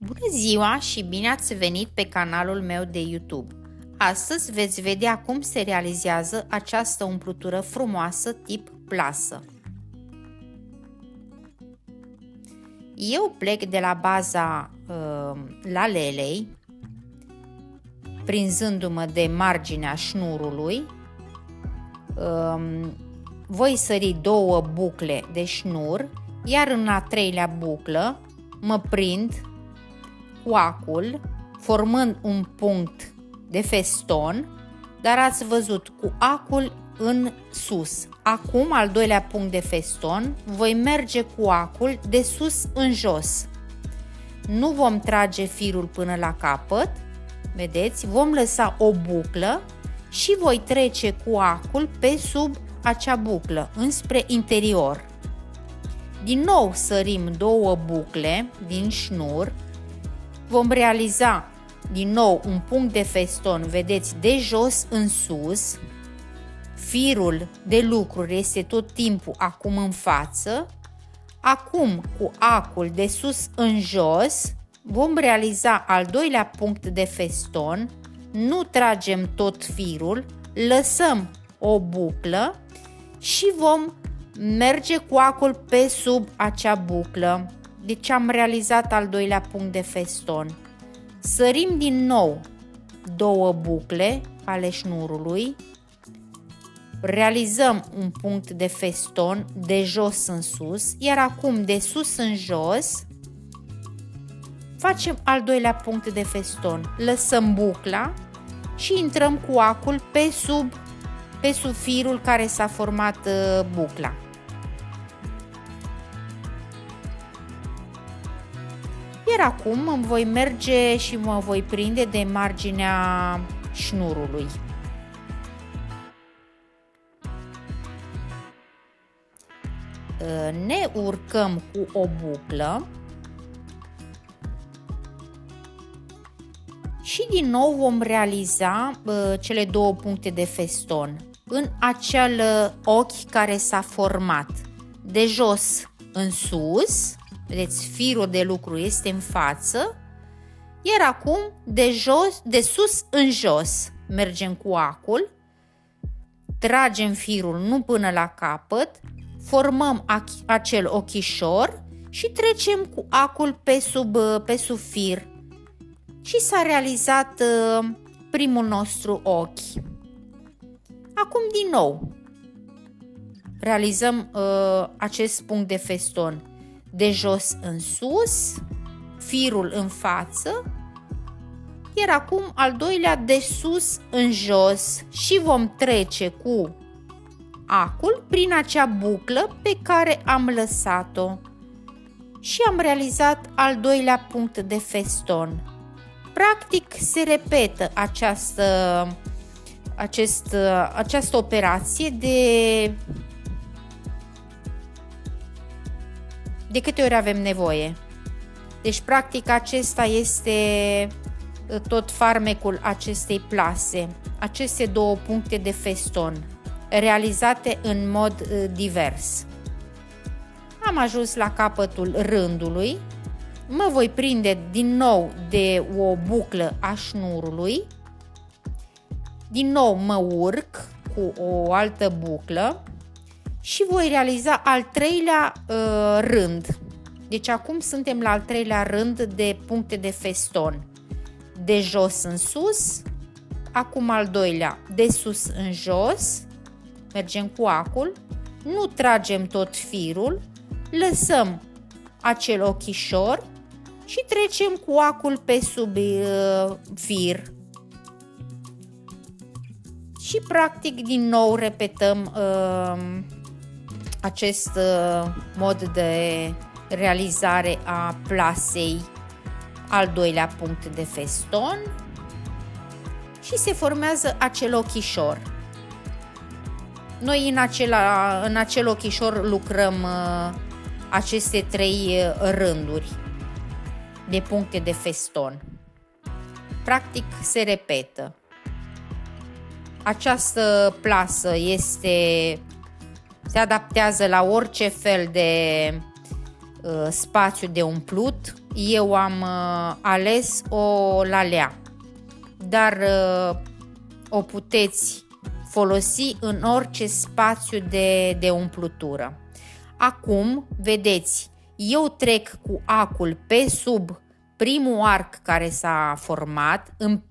Bună ziua și bine ați venit pe canalul meu de YouTube. Astăzi veți vedea cum se realizează această umplutură frumoasă tip plasă. Eu plec de la baza lalelei, prinzându-mă de marginea șnurului. Voi sări 2 bucle de șnur, iar în a 3-lea buclă mă prind coacul, formând un punct de feston, dar ați văzut cu acul în sus. Acum, al 2-lea punct de feston, voi merge cu acul de sus în jos. Nu vom trage firul până la capăt, vedeți, vom lăsa o buclă și voi trece cu acul pe sub acea buclă, înspre interior. Din nou sărim 2 bucle din șnur. Vom realiza din nou un punct de feston, vedeți, de jos în sus. Firul de lucruri este tot timpul acum în față. Acum, cu acul de sus în jos, vom realiza al 2-lea punct de feston. Nu tragem tot firul, lăsăm o buclă și vom merge cu acul pe sub acea buclă. Deci am realizat al 2-lea punct de feston. Sărim din nou 2 bucle ale șnurului. Realizăm un punct de feston de jos în sus, iar acum de sus în jos facem al 2-lea punct de feston. Lăsăm bucla și intrăm cu acul pe sub firul care s-a format bucla. Iar acum îmi voi merge și mă voi prinde de marginea șnurului. Ne urcăm cu o buclă și din nou vom realiza cele 2 puncte de feston în acel ochi care s-a format de jos în sus. Vedeți, firul de lucru este în față, iar acum de sus în jos mergem cu acul, tragem firul nu până la capăt, formăm acel ochișor și trecem cu acul pe sub fir și s-a realizat primul nostru ochi. Acum din nou realizăm acest punct de feston de jos în sus, firul în față, iar acum al 2-lea de sus în jos și vom trece cu acul prin acea buclă pe care am lăsat-o și am realizat al 2-lea punct de feston. Practic se repetă această operație de câte ori avem nevoie. Deci, practic, acesta este tot farmecul acestei plase. Aceste 2 puncte de feston, realizate în mod divers. Am ajuns la capătul rândului. Mă voi prinde din nou de o buclă a șnurului. Din nou mă urc cu o altă buclă și voi realiza al 3-lea rând. Deci acum suntem la al 3-lea rând de puncte de feston. De jos în sus, acum al 2-lea de sus în jos, mergem cu acul, nu tragem tot firul, lăsăm acel ochișor și trecem cu acul pe sub fir. Și practic din nou repetăm acest mod de realizare a plasei al 2-lea punct de feston și se formează acel ochișor. Noi în acel ochișor lucrăm aceste 3 rânduri de puncte de feston. Practic se repetă. Această plasă se adaptează la orice fel de spațiu de umplut, eu am ales o lalea, dar o puteți folosi în orice spațiu de umplutură. Acum, vedeți, eu trec cu acul pe sub primul arc care s-a format, în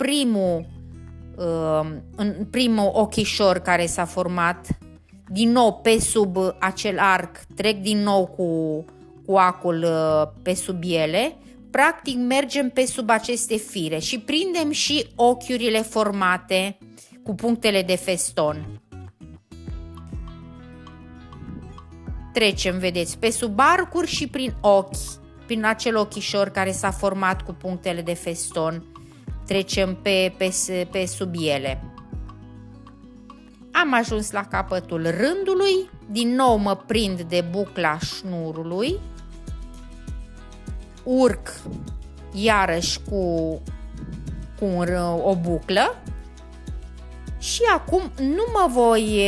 primul ochișor care s-a format, din nou pe sub acel arc, trec din nou cu acul pe sub ele, practic mergem pe sub aceste fire și prindem și ochiurile formate cu punctele de feston. Trecem, vedeți, pe sub arcuri și prin ochi, prin acel ochișor care s-a format cu punctele de feston, trecem pe sub ele. Am ajuns la capătul rândului, din nou mă prind de bucla șnurului, urc iarăși cu o buclă și acum nu mă voi,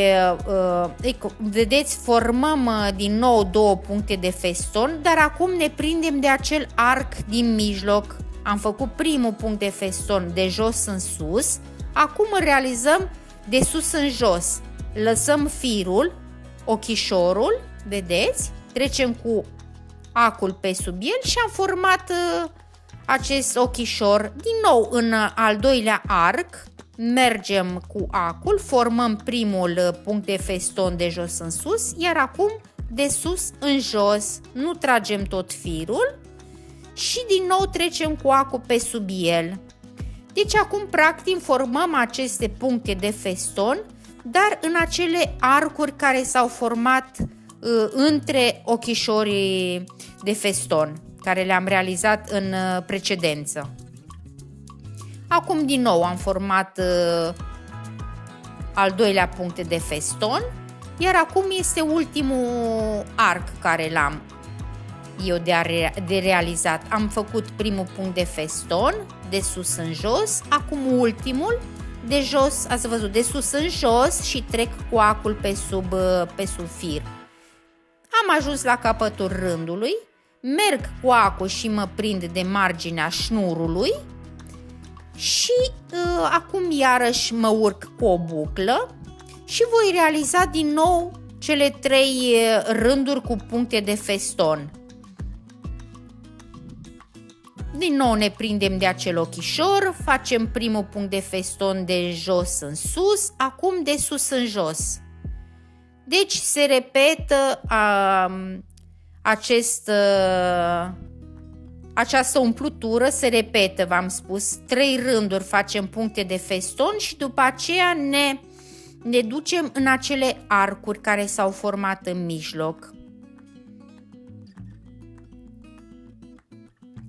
vedeți, formăm din nou două puncte de feston, dar acum ne prindem de acel arc din mijloc. Am făcut primul punct de feston de jos în sus, acum îl realizăm de sus în jos. Lăsăm firul, ochișorul, vedeți, trecem cu acul pe sub el și am format acest ochișor. Din nou în al doilea arc mergem cu acul, formăm primul punct de feston de jos în sus, iar acum de sus în jos, nu tragem tot firul și din nou trecem cu acul pe sub el. Deci acum practic formăm aceste puncte de feston, dar în acele arcuri care s-au format între ochișorii de feston, care le-am realizat în precedență. Acum din nou am format al doilea punct de feston, iar acum este ultimul arc care l-am eu de realizat. Am făcut primul punct de feston de sus în jos, acum ultimul de jos, ați văzut, de sus în jos și trec cu acul pe sub fir. Am ajuns la capătul rândului, merg cu acul și mă prind de marginea șnurului și acum iarăși mă urc cu o buclă și voi realiza din nou cele 3 rânduri cu puncte de feston. Din nou ne prindem de acel ochișor, facem primul punct de feston de jos în sus, acum de sus în jos. Deci se repetă această umplutură, se repetă, v-am spus, 3 rânduri facem puncte de feston și după aceea ne ducem în acele arcuri care s-au format în mijloc.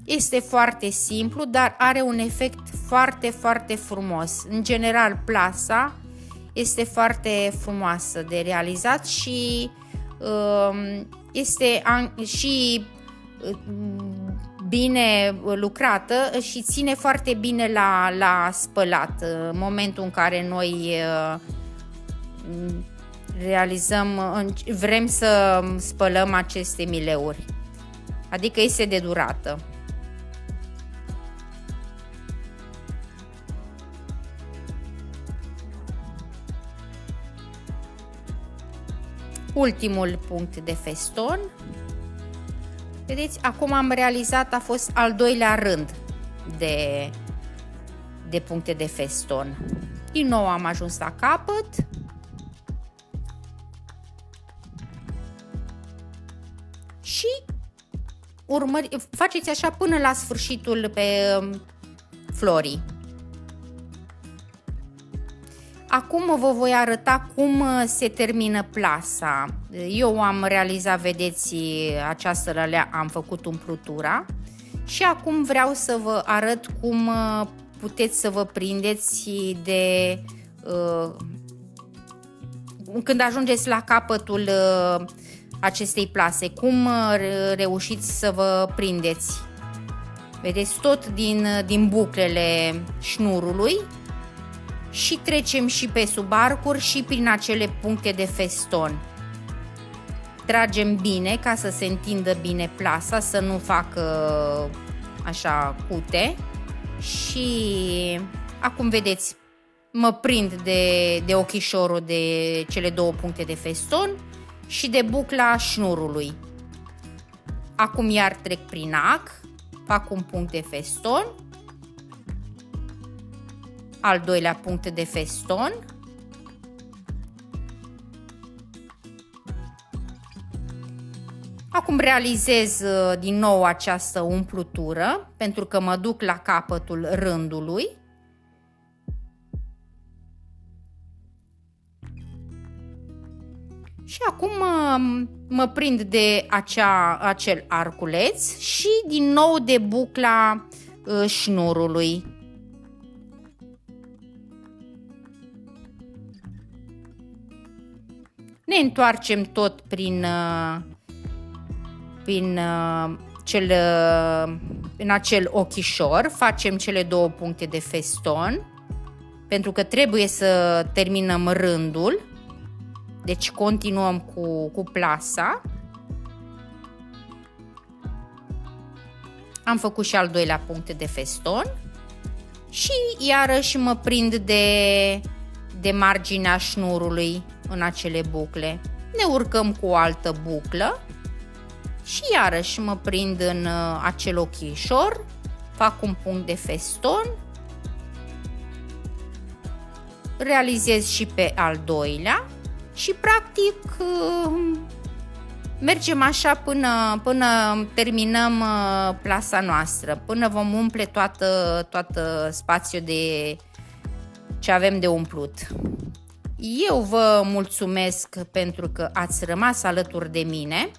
Este foarte simplu, dar are un efect foarte, foarte frumos. În general, plasa este foarte frumoasă de realizat și este și bine lucrată și ține foarte bine la spălat. În momentul în care noi vrem să spălăm aceste mileuri, adică este de durată. Ultimul punct de feston. Vedeți, acum am realizat, a fost al doilea rând de puncte de feston. Din nou am ajuns la capăt. Și faceți așa până la sfârșitul pe florii. Acum vă voi arăta cum se termină plasa. Eu am realizat, vedeți, această lalea, am făcut umplutura și acum vreau să vă arăt cum puteți să vă prindeți când ajungeți la capătul acestei plase, cum reușiți să vă prindeți. Vedeți, tot din buclele șnurului și trecem și pe sub arcuri și prin acele puncte de feston. Tragem bine ca să se întindă bine plasa, să nu facă așa cute și acum vedeți, mă prind de ochișorul de cele 2 puncte de feston și de bucla șnurului. Acum iar trec prin ac, fac un punct de feston, al doilea punct de feston, acum realizez din nou această umplutură pentru că mă duc la capătul rândului. Și acum mă prind de acel arculeț și din nou de bucla șnurului. Ne întoarcem tot în acel ochișor, facem cele 2 puncte de feston, pentru că trebuie să terminăm rândul, deci continuăm cu plasa. Am făcut și al doilea punct de feston și iarăși mă prind de marginea șnurului în acele bucle. Ne urcăm cu o altă buclă și iarăși mă prind în acel ochișor, fac un punct de feston, realizez și pe al doilea și practic mergem așa până terminăm plasa noastră, până vom umple toată spațiul ce avem de umplut. Eu vă mulțumesc pentru că ați rămas alături de mine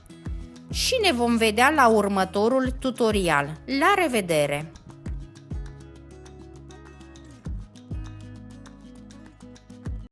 și ne vom vedea la următorul tutorial. La revedere!